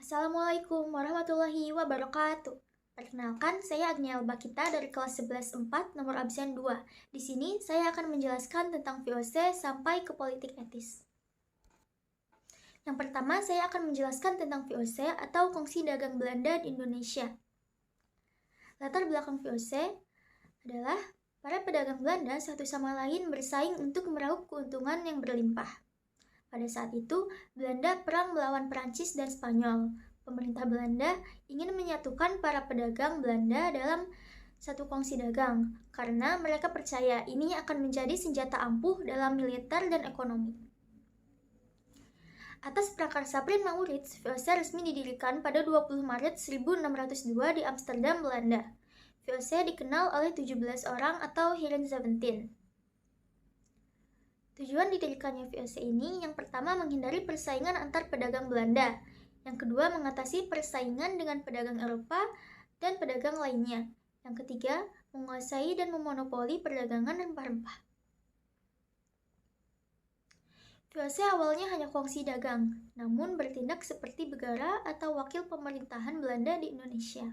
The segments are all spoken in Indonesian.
Assalamualaikum warahmatullahi wabarakatuh. Perkenalkan, saya Agniel Bakita dari kelas 11-4 nomor absen 2. Di sini saya akan menjelaskan tentang VOC sampai ke politik etis. Yang pertama, saya akan menjelaskan tentang VOC atau Kongsi Dagang Belanda di Indonesia. Latar belakang VOC adalah para pedagang Belanda satu sama lain bersaing untuk meraup keuntungan yang berlimpah. Pada saat itu, Belanda perang melawan Perancis dan Spanyol. Pemerintah Belanda ingin menyatukan para pedagang Belanda dalam satu kongsi dagang, karena mereka percaya ini akan menjadi senjata ampuh dalam militer dan ekonomi. Atas prakarsa Prins Maurits, VOC resmi didirikan pada 20 Maret 1602 di Amsterdam, Belanda. VOC dikenal oleh 17 orang atau Heren 17. Tujuan didirikannya VOC ini yang pertama menghindari persaingan antar pedagang Belanda, yang kedua mengatasi persaingan dengan pedagang Eropa dan pedagang lainnya, yang ketiga menguasai dan memonopoli perdagangan rempah-rempah. VOC awalnya hanya kongsi dagang, namun bertindak seperti begara atau wakil pemerintahan Belanda di Indonesia.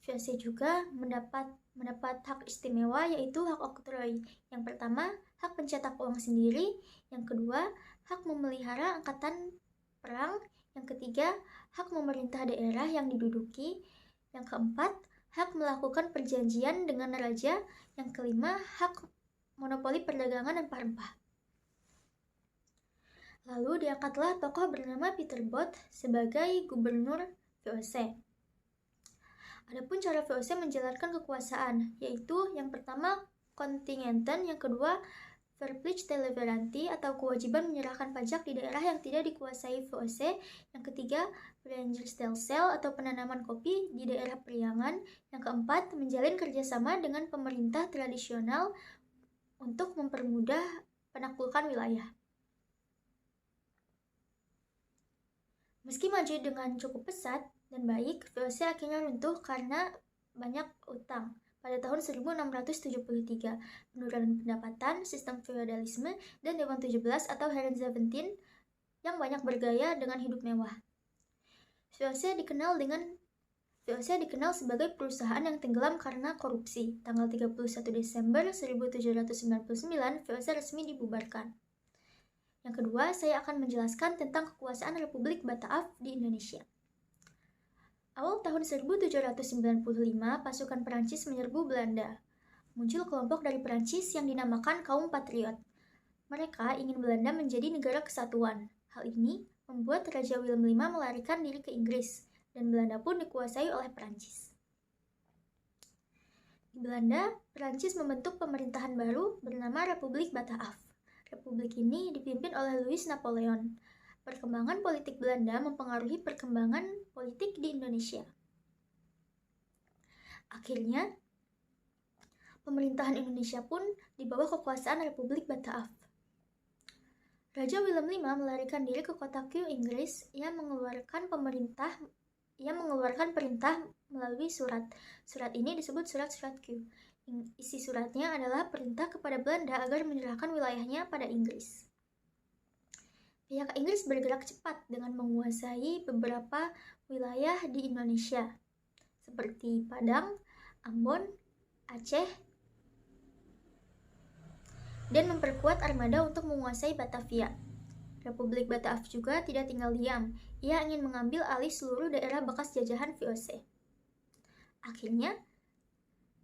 VOC juga mendapat hak istimewa yaitu hak oktroy. Yang pertama, hak pencetak uang sendiri. Yang kedua, hak memelihara angkatan perang. Yang ketiga, hak memerintah daerah yang diduduki. Yang keempat, hak melakukan perjanjian dengan raja. Yang kelima, hak monopoli perdagangan rempah-rempah. Lalu diangkatlah tokoh bernama Peter Both sebagai gubernur VOC. Adapun cara VOC menjalankan kekuasaan, yaitu yang pertama kontingenten, yang kedua verplicht deliverantie atau kewajiban menyerahkan pajak di daerah yang tidak dikuasai VOC, yang ketiga Brandstelsel atau penanaman kopi di daerah Priangan, yang keempat menjalin kerjasama dengan pemerintah tradisional untuk mempermudah penaklukan wilayah. Meski maju dengan cukup pesat dan baik, VOC akhirnya runtuh karena banyak utang. Pada tahun 1673, penurunan pendapatan, sistem feodalisme, dan Dewan 17 atau Heren 17 yang banyak bergaya dengan hidup mewah. VOC dikenal sebagai perusahaan yang tenggelam karena korupsi. Tanggal 31 Desember 1799, VOC resmi dibubarkan. Yang kedua, saya akan menjelaskan tentang kekuasaan Republik Bataaf di Indonesia. Awal tahun 1795, pasukan Perancis menyerbu Belanda. Muncul kelompok dari Perancis yang dinamakan kaum patriot. Mereka ingin Belanda menjadi negara kesatuan. Hal ini membuat Raja Willem V melarikan diri ke Inggris, dan Belanda pun dikuasai oleh Perancis. Di Belanda, Perancis membentuk pemerintahan baru bernama Republik Bataaf. Republik ini dipimpin oleh Louis Napoleon. Perkembangan politik Belanda mempengaruhi perkembangan politik di Indonesia. Akhirnya, pemerintahan Indonesia pun di bawah kekuasaan Republik Bataaf. Raja Willem V melarikan diri ke kota Kew, Inggris. Ia mengeluarkan perintah melalui surat. Surat ini disebut surat Kew. Isi suratnya adalah perintah kepada Belanda agar menyerahkan wilayahnya pada Inggris. Pihak Inggris bergerak cepat dengan menguasai beberapa wilayah di Indonesia, seperti Padang, Ambon, Aceh, dan memperkuat armada untuk menguasai Batavia. Republik Bataaf juga tidak tinggal diam. Ia ingin mengambil alih seluruh daerah bekas jajahan VOC. Akhirnya,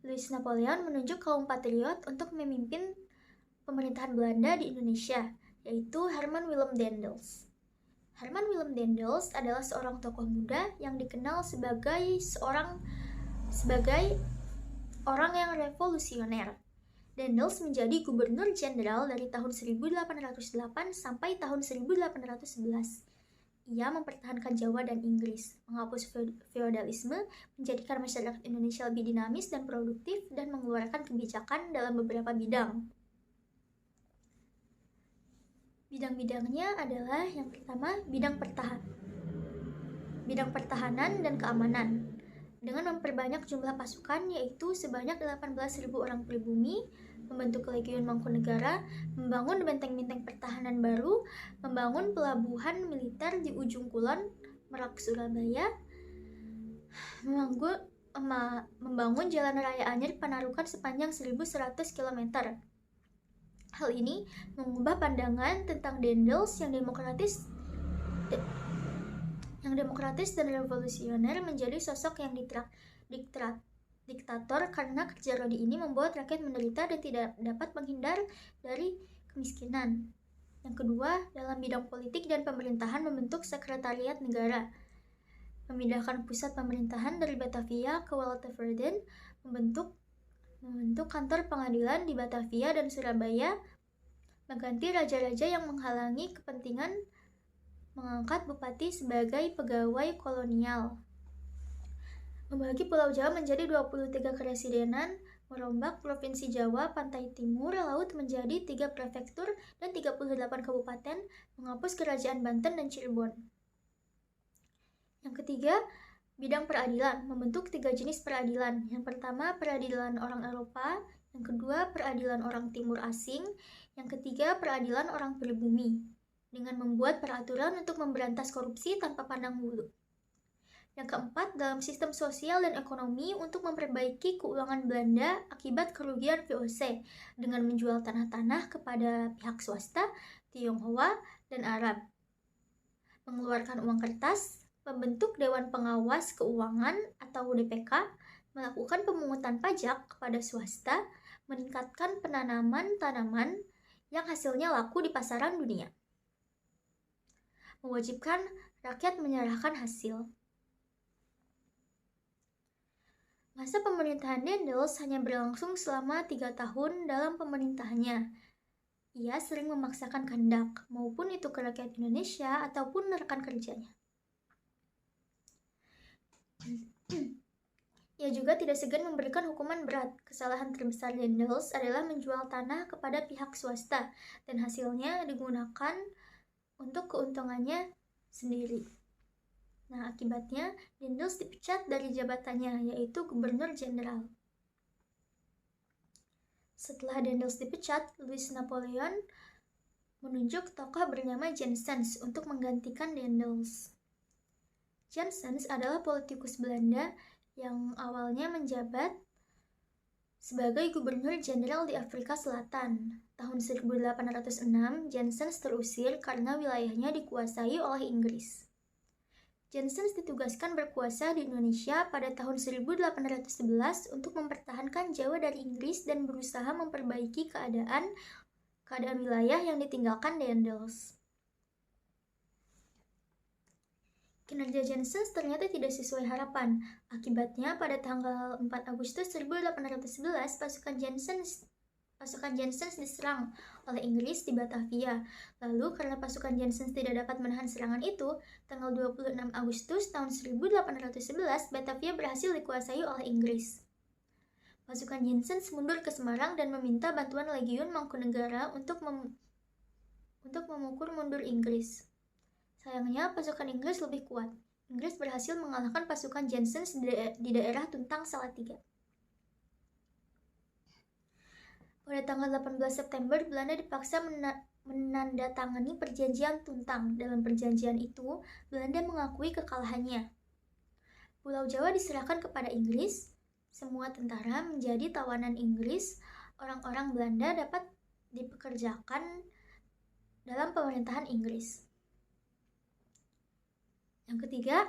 Louis Napoleon menunjuk kaum patriot untuk memimpin pemerintahan Belanda di Indonesia, yaitu Herman Willem Daendels. Herman Willem Daendels adalah seorang tokoh muda yang dikenal sebagai orang yang revolusioner. Daendels menjadi gubernur jenderal dari tahun 1808 sampai tahun 1811. Ia mempertahankan Jawa dan Inggris, menghapus feodalisme, menjadikan masyarakat Indonesia lebih dinamis dan produktif, dan mengeluarkan kebijakan dalam beberapa bidang. Bidang-bidangnya adalah yang pertama, bidang pertahanan dan keamanan. Dengan memperbanyak jumlah pasukan, yaitu sebanyak 18.000 orang pribumi, membentuk Legiun Mangkunegara, membangun benteng-benteng pertahanan baru, membangun pelabuhan militer di ujung kulon, Merak Surabaya, membangun jalan raya Anyer Panarukan sepanjang 1.100 km. Hal ini mengubah pandangan tentang Daendels yang demokratis dan revolusioner menjadi sosok yang diktator karena kerja rodi ini membuat rakyat menderita dan tidak dapat menghindar dari kemiskinan. Yang kedua, dalam bidang politik dan pemerintahan membentuk sekretariat negara. Memindahkan pusat pemerintahan dari Batavia ke Walteverden, membentuk kantor pengadilan di Batavia dan Surabaya, mengganti raja-raja yang menghalangi kepentingan, mengangkat bupati sebagai pegawai kolonial, membagi Pulau Jawa menjadi 23 keresidenan, merombak Provinsi Jawa, Pantai Timur, Laut menjadi 3 prefektur dan 38 kabupaten, menghapus Kerajaan Banten dan Cirebon. Yang ketiga, bidang peradilan, membentuk 3 jenis peradilan. Yang pertama, peradilan orang Eropa. Yang kedua, peradilan orang Timur asing. Yang ketiga, peradilan orang pribumi, dengan membuat peraturan untuk memberantas korupsi tanpa pandang bulu. Yang keempat, dalam sistem sosial dan ekonomi untuk memperbaiki keuangan Belanda akibat kerugian VOC dengan menjual tanah-tanah kepada pihak swasta, Tionghoa, dan Arab. Mengeluarkan uang kertas, membentuk Dewan Pengawas Keuangan atau DPK, melakukan pemungutan pajak kepada swasta, meningkatkan penanaman tanaman yang hasilnya laku di pasaran dunia. Mewajibkan rakyat menyerahkan hasil. Masa pemerintahan Daendels hanya berlangsung selama 3 tahun dalam pemerintahannya. Ia sering memaksakan kehendak, maupun itu ke rakyat Indonesia ataupun rekan kerjanya. Ia juga tidak segan memberikan hukuman berat. Kesalahan terbesar Daendels adalah menjual tanah kepada pihak swasta dan hasilnya digunakan untuk keuntungannya sendiri. Nah, akibatnya Daendels dipecat dari jabatannya, yaitu Gubernur Jenderal. Setelah Daendels dipecat, Louis Napoleon menunjuk tokoh bernama Janssens untuk menggantikan Daendels. Janssens adalah politikus Belanda yang awalnya menjabat sebagai Gubernur Jenderal di Afrika Selatan. Tahun 1806, Janssens terusir karena wilayahnya dikuasai oleh Inggris. Janssens ditugaskan berkuasa di Indonesia pada tahun 1811 untuk mempertahankan Jawa dari Inggris dan berusaha memperbaiki keadaan wilayah yang ditinggalkan Daendels. Kinerja Janssens ternyata tidak sesuai harapan. Akibatnya, pada tanggal 4 Agustus 1811, pasukan Janssens diserang oleh Inggris di Batavia. Lalu, karena pasukan Janssens tidak dapat menahan serangan itu, tanggal 26 Agustus tahun 1811, Batavia berhasil dikuasai oleh Inggris. Pasukan Janssens mundur ke Semarang dan meminta bantuan Legiun Mangkunegara untuk memukul mundur Inggris. Sayangnya, pasukan Inggris lebih kuat. Inggris berhasil mengalahkan pasukan Janssens di daerah Tuntang Salatiga. Pada tanggal 18 September, Belanda dipaksa menandatangani perjanjian Tuntang. Dalam perjanjian itu, Belanda mengakui kekalahannya. Pulau Jawa diserahkan kepada Inggris. Semua tentara menjadi tawanan Inggris. Orang-orang Belanda dapat dipekerjakan dalam pemerintahan Inggris. Yang ketiga,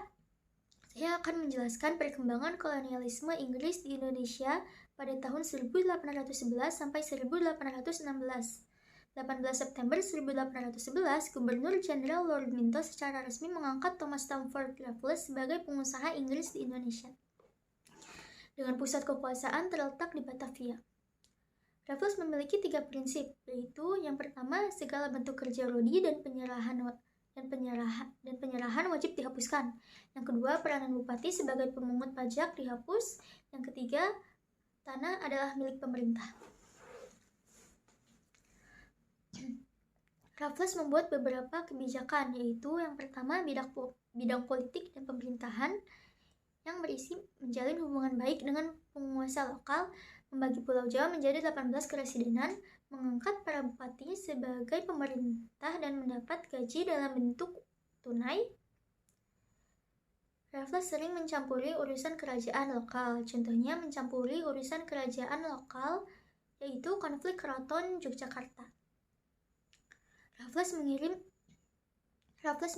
saya akan menjelaskan perkembangan kolonialisme Inggris di Indonesia pada tahun 1811 sampai 1816. 18 September 1811, Gubernur Jenderal Lord Minto secara resmi mengangkat Thomas Stamford Raffles sebagai pengusaha Inggris di Indonesia, dengan pusat kekuasaan terletak di Batavia. Raffles memiliki 3 prinsip, yaitu yang pertama, segala bentuk kerja rodi dan penyerahan wajib dihapuskan. Yang kedua, peranan bupati sebagai pemungut pajak dihapus. Yang ketiga, tanah adalah milik pemerintah. Raffles membuat beberapa kebijakan, yaitu yang pertama, bidang politik dan pemerintahan yang berisi menjalin hubungan baik dengan penguasa lokal, membagi Pulau Jawa menjadi 18 keresidenan, mengangkat para bupati sebagai pemerintah dan mendapat gaji dalam bentuk tunai, Raffles sering mencampuri urusan kerajaan lokal. Contohnya mencampuri urusan kerajaan lokal, yaitu konflik Keraton Yogyakarta. Raffles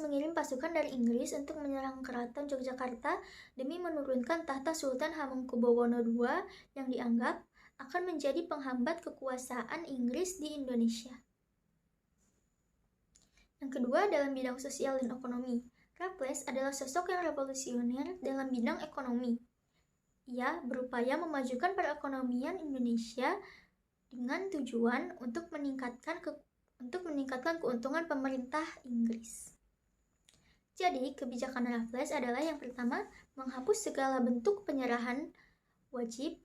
mengirim pasukan dari Inggris untuk menyerang Keraton Yogyakarta demi menurunkan tahta Sultan Hamengkubuwono II yang dianggap akan menjadi penghambat kekuasaan Inggris di Indonesia. Yang kedua, dalam bidang sosial dan ekonomi. Raffles adalah sosok yang revolusioner dalam bidang ekonomi. Ia berupaya memajukan perekonomian Indonesia dengan tujuan untuk meningkatkan keuntungan pemerintah Inggris. Jadi, kebijakan Raffles adalah yang pertama, menghapus segala bentuk penyerahan wajib.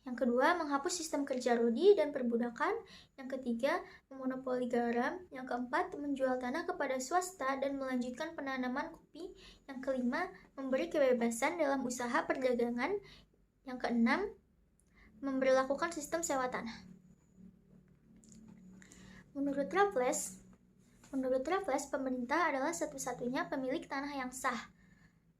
Yang kedua, menghapus sistem kerja rodi dan perbudakan. Yang ketiga, memonopoli garam. Yang keempat, menjual tanah kepada swasta dan melanjutkan penanaman kopi. Yang kelima, memberi kebebasan dalam usaha perdagangan. Yang keenam, memberlakukan sistem sewa tanah. Menurut Raffles, pemerintah adalah satu-satunya pemilik tanah yang sah.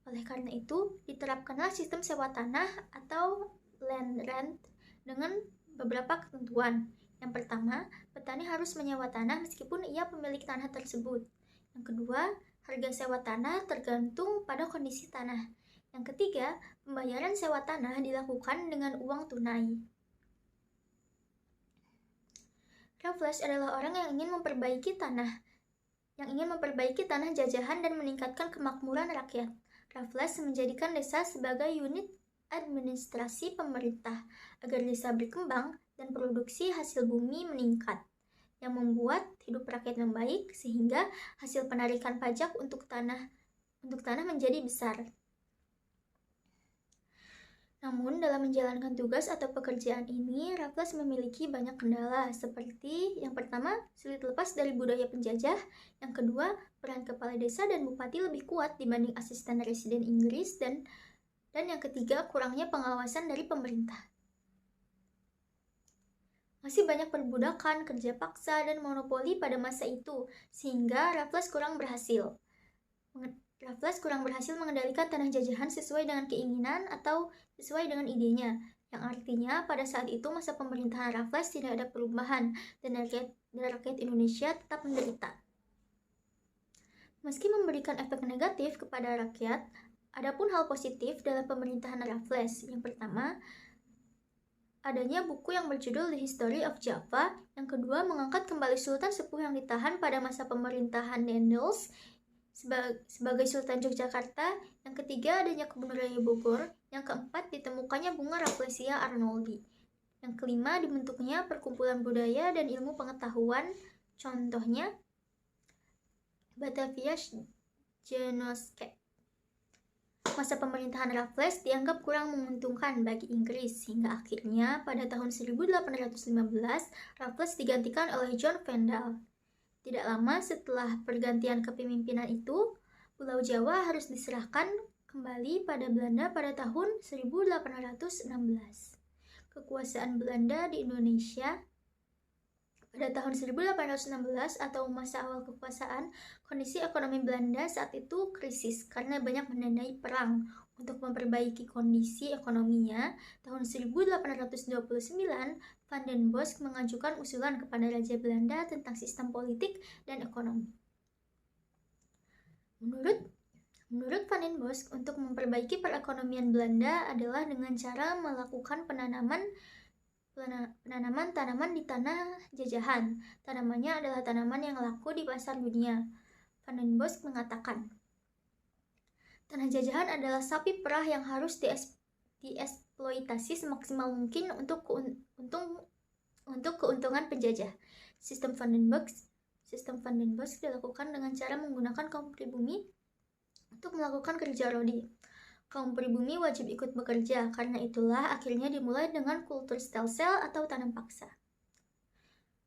Oleh karena itu, diterapkanlah sistem sewa tanah atau land rent dengan beberapa ketentuan. Yang pertama, petani harus menyewa tanah meskipun ia pemilik tanah tersebut. Yang kedua, harga sewa tanah tergantung pada kondisi tanah. Yang ketiga, pembayaran sewa tanah dilakukan dengan uang tunai. Raffles adalah orang yang ingin memperbaiki tanah jajahan dan meningkatkan kemakmuran rakyat. Raffles menjadikan desa sebagai unit administrasi pemerintah agar desa berkembang dan produksi hasil bumi meningkat, yang membuat hidup rakyat membaik sehingga hasil penarikan pajak untuk tanah menjadi besar. Namun, dalam menjalankan tugas atau pekerjaan ini, Raffles memiliki banyak kendala, seperti yang pertama, sulit lepas dari budaya penjajah. Yang kedua, peran kepala desa dan bupati lebih kuat dibanding asisten residen Inggris, dan yang ketiga, kurangnya pengawasan dari pemerintah. Masih banyak perbudakan, kerja paksa, dan monopoli pada masa itu, sehingga Raffles kurang berhasil mengendalikan tanah jajahan sesuai dengan keinginan atau sesuai dengan idenya, yang artinya pada saat itu masa pemerintahan Raffles tidak ada perubahan dan rakyat Indonesia tetap menderita. Meski memberikan efek negatif kepada rakyat, adapun hal positif dalam pemerintahan Raffles. Yang pertama, adanya buku yang berjudul The History of Java. Yang kedua, mengangkat kembali Sultan Sepuh yang ditahan pada masa pemerintahan Dendels sebagai Sultan Yogyakarta. Yang ketiga, adanya Kebun Raya Bogor. Yang keempat, ditemukannya bunga Rafflesia arnoldi. Yang kelima, dibentuknya perkumpulan budaya dan ilmu pengetahuan. Contohnya, Batavia Genossenscape. Masa pemerintahan Raffles dianggap kurang menguntungkan bagi Inggris, hingga akhirnya pada tahun 1815 Raffles digantikan oleh John Vandal. Tidak lama setelah pergantian kepemimpinan itu, Pulau Jawa harus diserahkan kembali pada Belanda pada tahun 1816. Kekuasaan Belanda di Indonesia pada tahun 1816 atau masa awal kekuasaan, kondisi ekonomi Belanda saat itu krisis karena banyak mendanai perang. Untuk memperbaiki kondisi ekonominya, tahun 1829, Van den Bosch mengajukan usulan kepada Raja Belanda tentang sistem politik dan ekonomi. Menurut Van den Bosch, untuk memperbaiki perekonomian Belanda adalah dengan cara melakukan penanaman tanaman di tanah jajahan. Tanamannya adalah tanaman yang laku di pasar dunia. Van den Bosch mengatakan, tanah jajahan adalah sapi perah yang harus dieksploitasi semaksimal mungkin untuk keuntungan penjajah. Sistem Van den Bosch dilakukan dengan cara menggunakan kaum pribumi untuk melakukan kerja rodi. Kaum pribumi wajib ikut bekerja, karena itulah akhirnya dimulai dengan kultur stelsel atau tanam paksa.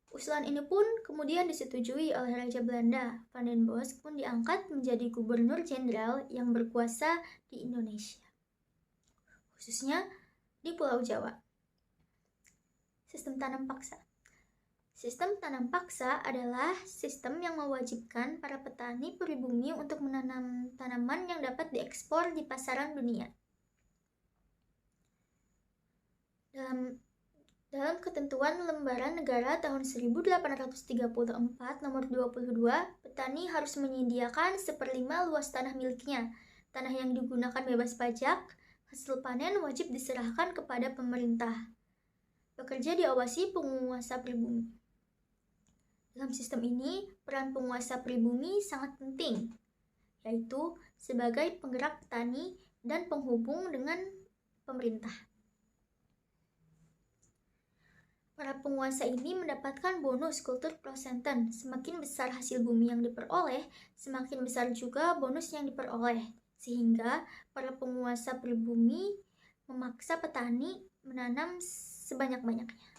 Usulan ini pun kemudian disetujui oleh Raja Belanda. Van den Bosch pun diangkat menjadi gubernur jenderal yang berkuasa di Indonesia, khususnya di Pulau Jawa. Sistem tanam paksa. Sistem tanam paksa adalah sistem yang mewajibkan para petani pribumi untuk menanam tanaman yang dapat diekspor di pasaran dunia. Dalam ketentuan Lembaran Negara tahun 1834 nomor 22, petani harus menyediakan 1/5 luas tanah miliknya. Tanah yang digunakan bebas pajak, hasil panen wajib diserahkan kepada pemerintah. Pekerja diawasi penguasa pribumi. Dalam sistem ini, peran penguasa pribumi sangat penting, yaitu sebagai penggerak petani dan penghubung dengan pemerintah. Para penguasa ini mendapatkan bonus kultur prosenten. Semakin besar hasil bumi yang diperoleh, semakin besar juga bonus yang diperoleh. Sehingga para penguasa pribumi memaksa petani menanam sebanyak-banyaknya.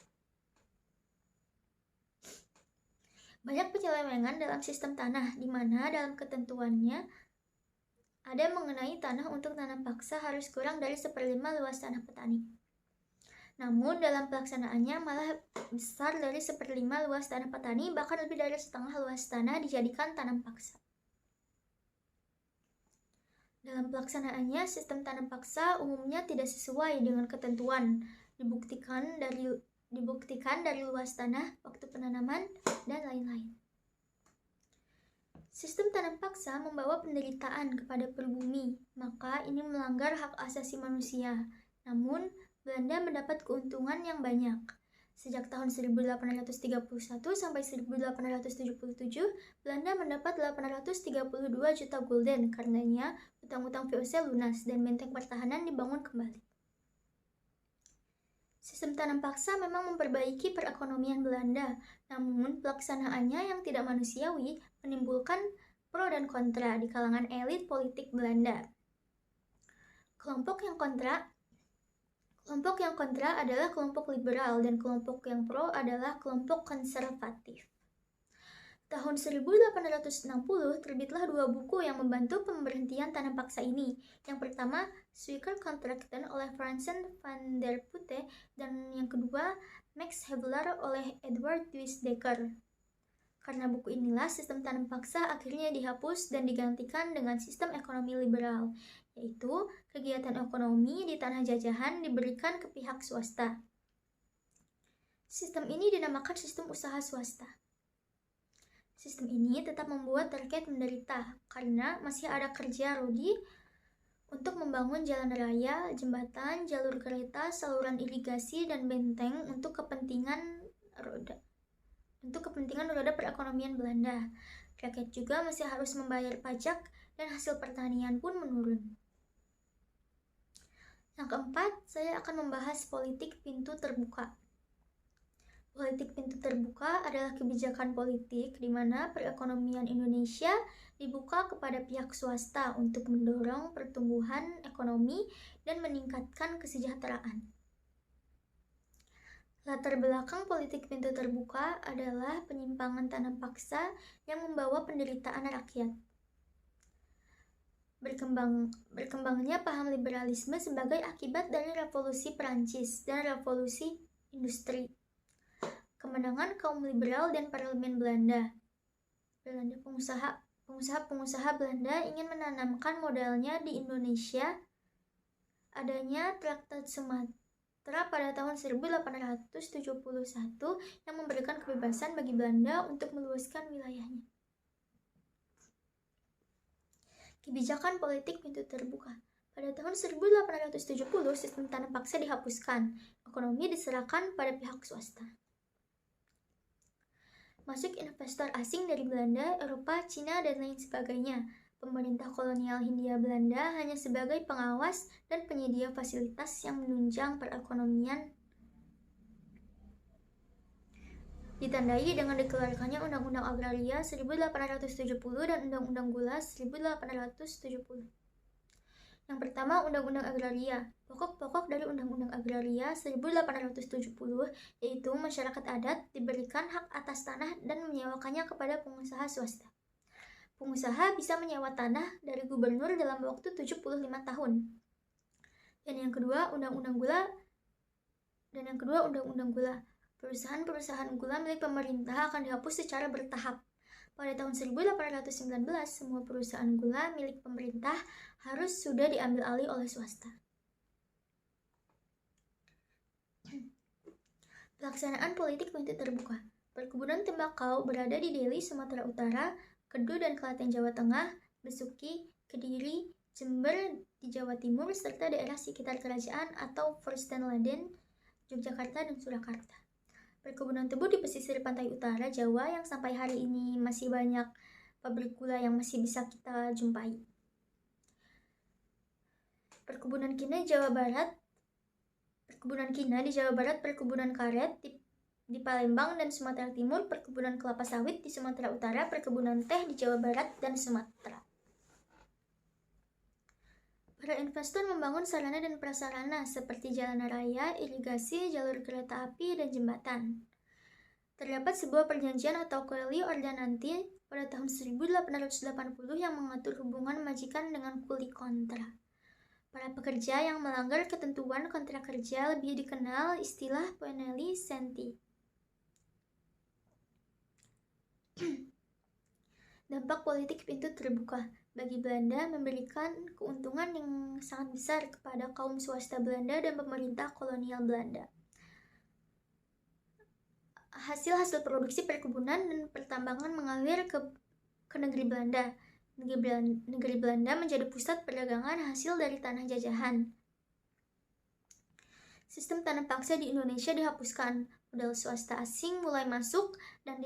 Banyak penyelewengan dalam sistem tanah, di mana dalam ketentuannya ada mengenai tanah untuk tanam paksa harus kurang dari 1/5 luas tanah petani. Namun dalam pelaksanaannya malah besar dari 1/5 luas tanah petani, bahkan lebih dari setengah luas tanah dijadikan tanam paksa. Dalam pelaksanaannya, sistem tanam paksa umumnya tidak sesuai dengan ketentuan, dibuktikan dari luas tanah, waktu penanaman, dan lain-lain. Sistem tanam paksa membawa penderitaan kepada pribumi, maka ini melanggar hak asasi manusia. Namun, Belanda mendapat keuntungan yang banyak. Sejak tahun 1831 sampai 1877, Belanda mendapat 832 juta gulden. Karenanya, utang-utang VOC lunas dan benteng pertahanan dibangun kembali. Sistem tanam paksa memang memperbaiki perekonomian Belanda, namun pelaksanaannya yang tidak manusiawi menimbulkan pro dan kontra di kalangan elit politik Belanda. Kelompok yang kontra adalah kelompok liberal dan kelompok yang pro adalah kelompok konservatif. Tahun 1860 terbitlah 2 buku yang membantu pemberhentian tanam paksa ini. Yang pertama, Suikerkontrakten oleh Fransen van der Putte, dan yang kedua, Max Havelaar oleh Edward Wisdecker. Karena buku inilah sistem tanam paksa akhirnya dihapus dan digantikan dengan sistem ekonomi liberal, yaitu kegiatan ekonomi di tanah jajahan diberikan ke pihak swasta. Sistem ini dinamakan sistem usaha swasta. Sistem ini tetap membuat rakyat menderita karena masih ada kerja rodi untuk membangun jalan raya, jembatan, jalur kereta, saluran irigasi, dan benteng untuk kepentingan roda perekonomian Belanda. Rakyat juga masih harus membayar pajak dan hasil pertanian pun menurun. Yang keempat, saya akan membahas politik pintu terbuka. Politik pintu terbuka adalah kebijakan politik di mana perekonomian Indonesia dibuka kepada pihak swasta untuk mendorong pertumbuhan ekonomi dan meningkatkan kesejahteraan. Latar belakang politik pintu terbuka adalah penyimpangan tanam paksa yang membawa penderitaan rakyat. Berkembangnya paham liberalisme sebagai akibat dari revolusi Perancis dan revolusi industri. Kemenangan kaum liberal dan parlemen Belanda. Pengusaha Belanda ingin menanamkan modalnya di Indonesia. Adanya Traktat Sumatera pada tahun 1871 yang memberikan kebebasan bagi Belanda untuk meluaskan wilayahnya. Kebijakan politik pintu terbuka. Pada tahun 1870, sistem tanam paksa dihapuskan. Ekonomi diserahkan pada pihak swasta. Masuk investor asing dari Belanda, Eropa, Cina, dan lain sebagainya. Pemerintah kolonial Hindia Belanda hanya sebagai pengawas dan penyedia fasilitas yang menunjang perekonomian. Ditandai dengan dikeluarkannya Undang-Undang Agraria 1870 dan Undang-Undang Gula 1870. Yang pertama, Undang-Undang Agraria. Pokok-pokok dari Undang-Undang Agraria 1870 yaitu masyarakat adat diberikan hak atas tanah dan menyewakannya kepada pengusaha swasta. Pengusaha bisa menyewa tanah dari gubernur dalam waktu 75 tahun. Dan yang kedua, Undang-Undang Gula. Perusahaan-perusahaan gula milik pemerintah akan dihapus secara bertahap. Pada tahun 1819, semua perusahaan gula milik pemerintah harus sudah diambil alih oleh swasta. Pelaksanaan politik pintu terbuka. Perkebunan tembakau berada di Deli, Sumatera Utara, Kedu dan Klaten, Jawa Tengah, Besuki, Kediri, Jember di Jawa Timur, serta daerah sekitar kerajaan atau Furstenland, Yogyakarta dan Surakarta. Perkebunan tebu di pesisir pantai utara Jawa yang sampai hari ini masih banyak pabrik gula yang masih bisa kita jumpai. Perkebunan kina di Jawa Barat, perkebunan karet di Palembang dan Sumatera Timur, perkebunan kelapa sawit di Sumatera Utara, perkebunan teh di Jawa Barat dan Sumatera. Para investor membangun sarana dan prasarana seperti jalan raya, irigasi, jalur kereta api, dan jembatan. Terdapat sebuah perjanjian atau Kuli Ordinanti pada tahun 1880 yang mengatur hubungan majikan dengan kuli kontra. Para pekerja yang melanggar ketentuan kontrak kerja lebih dikenal istilah penalty senti. Dampak politik pintu terbuka. Bagi Belanda, memberikan keuntungan yang sangat besar kepada kaum swasta Belanda dan pemerintah kolonial Belanda. Hasil-hasil produksi perkebunan dan pertambangan mengalir ke negeri Belanda. Negeri Belanda menjadi pusat perdagangan hasil dari tanah jajahan. Sistem tanam paksa di Indonesia dihapuskan. Modal swasta asing mulai masuk dan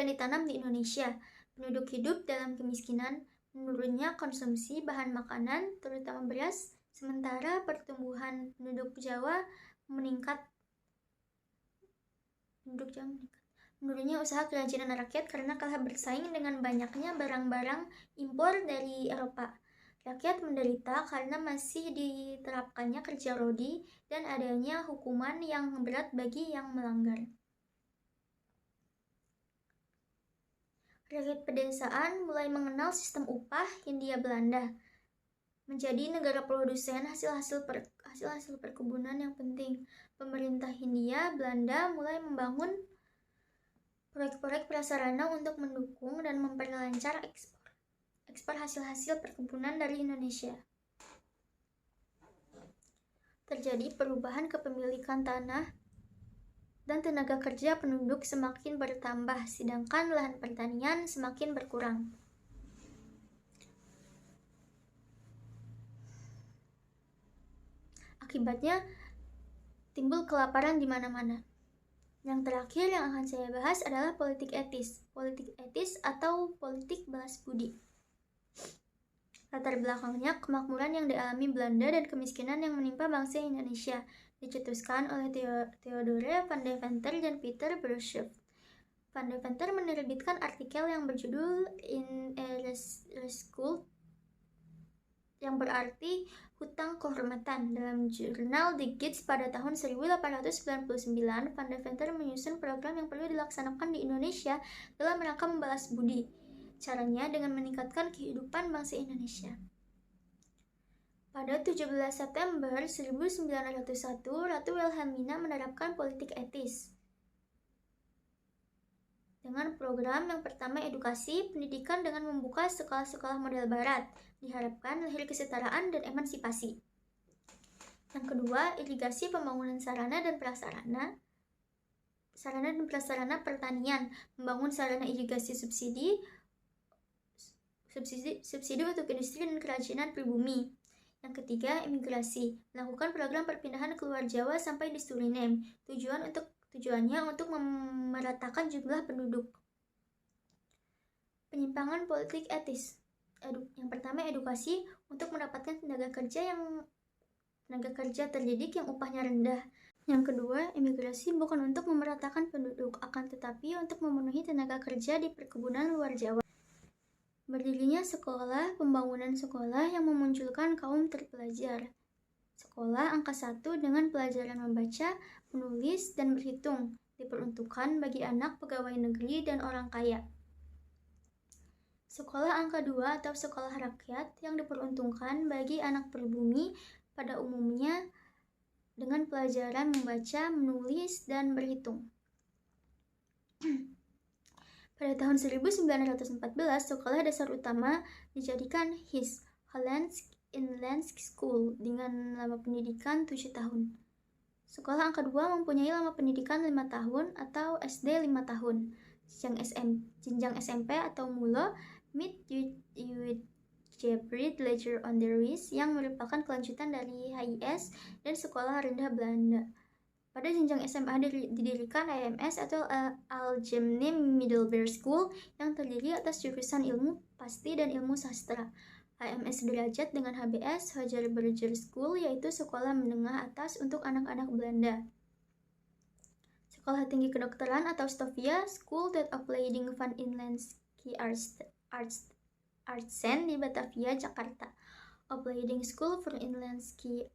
ditanam di Indonesia. Penduduk hidup dalam kemiskinan, menurunnya konsumsi bahan makanan, terutama beras, sementara pertumbuhan penduduk Jawa meningkat. Menurunnya usaha kerajinan rakyat karena kalah bersaing dengan banyaknya barang-barang impor dari Eropa. Rakyat menderita karena masih diterapkannya kerja rodi dan adanya hukuman yang berat bagi yang melanggar. Rakyat pedesaan mulai mengenal sistem upah Hindia Belanda. Menjadi negara produsen hasil-hasil perkebunan yang penting, pemerintah Hindia Belanda mulai membangun proyek-proyek prasarana untuk mendukung dan memperlancar ekspor hasil-hasil perkebunan dari Indonesia. Terjadi perubahan kepemilikan tanah dan tenaga kerja penduduk semakin bertambah, sedangkan lahan pertanian semakin berkurang. Akibatnya, timbul kelaparan di mana-mana. Yang terakhir yang akan saya bahas adalah politik etis. Politik etis atau politik balas budi. Latar belakangnya kemakmuran yang dialami Belanda dan kemiskinan yang menimpa bangsa Indonesia. Dicetuskan oleh Theodore van Deventer dan Peter Brushwood. Van Deventer menerbitkan artikel yang berjudul In a Rescue, yang berarti hutang kehormatan, dalam jurnal The Gates pada tahun 1899. Van Deventer menyusun program yang perlu dilaksanakan di Indonesia dalam rangka membalas budi. Caranya dengan meningkatkan kehidupan bangsa Indonesia. Pada 17 September 1901, Ratu Wilhelmina menerapkan politik etis. Dengan program yang pertama edukasi, pendidikan dengan membuka sekolah-sekolah model barat, diharapkan lahir kesetaraan dan emansipasi. Yang kedua, irigasi, pembangunan sarana dan prasarana pertanian, membangun sarana irigasi subsidi untuk industri dan kerajinan pribumi. Yang ketiga, imigrasi, melakukan program perpindahan keluar Jawa sampai di Suriname, tujuannya untuk memeratakan jumlah penduduk. Penyimpangan politik etis. Yang pertama, edukasi untuk mendapatkan tenaga kerja terdidik yang upahnya rendah. Yang kedua, imigrasi bukan untuk memeratakan penduduk, akan tetapi untuk memenuhi tenaga kerja di perkebunan luar Jawa. Berdirinya sekolah, pembangunan sekolah yang memunculkan kaum terpelajar. Sekolah angka 1 dengan pelajaran membaca, menulis, dan berhitung diperuntukkan bagi anak pegawai negeri dan orang kaya. Sekolah angka 2 atau sekolah rakyat yang diperuntukkan bagi anak pribumi pada umumnya dengan pelajaran membaca, menulis, dan berhitung. Pada tahun 1914, sekolah dasar utama dijadikan HIS, Hollandse Inlandse School, dengan lama pendidikan 7 tahun. Sekolah angka 2 mempunyai lama pendidikan 5 tahun atau SD 5 tahun. Jenjang SMP atau MULO, Middelgebreed Lager Onderwijs, yang merupakan kelanjutan dari HIS dan Sekolah Rendah Belanda. Pada jenjang SMA didirikan AMS atau Algemene Middelbare School yang terdiri atas jurusan ilmu pasti dan ilmu sastra. AMS sederajat dengan HBS, Hoger Burger School, yaitu sekolah menengah atas untuk anak-anak Belanda. Sekolah tinggi kedokteran atau STOVIA, School tot Opleiding van Inlandse Artsen di Batavia, Jakarta. Opleiding School voor Inlandse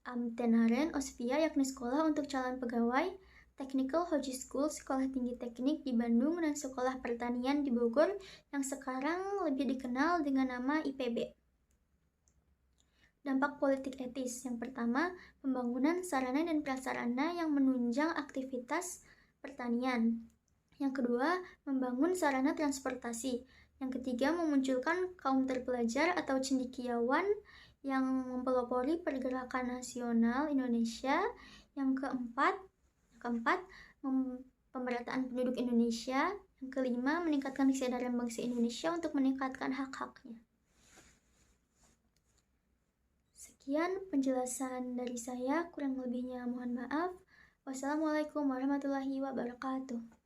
Ambtenaren Osvia, yakni sekolah untuk calon pegawai. Technical Hogeschool, sekolah tinggi teknik di Bandung, dan sekolah pertanian di Bogor yang sekarang lebih dikenal dengan nama IPB. Dampak politik etis. Yang pertama, pembangunan sarana dan prasarana yang menunjang aktivitas pertanian. Yang kedua, membangun sarana transportasi. Yang ketiga, memunculkan kaum terpelajar atau cendekiawan yang mempelopori pergerakan nasional Indonesia. Yang keempat, pemerataan penduduk Indonesia. Yang kelima, meningkatkan kesadaran bangsa Indonesia untuk meningkatkan hak-haknya. Sekian penjelasan dari saya, kurang lebihnya mohon maaf. Wassalamualaikum warahmatullahi wabarakatuh.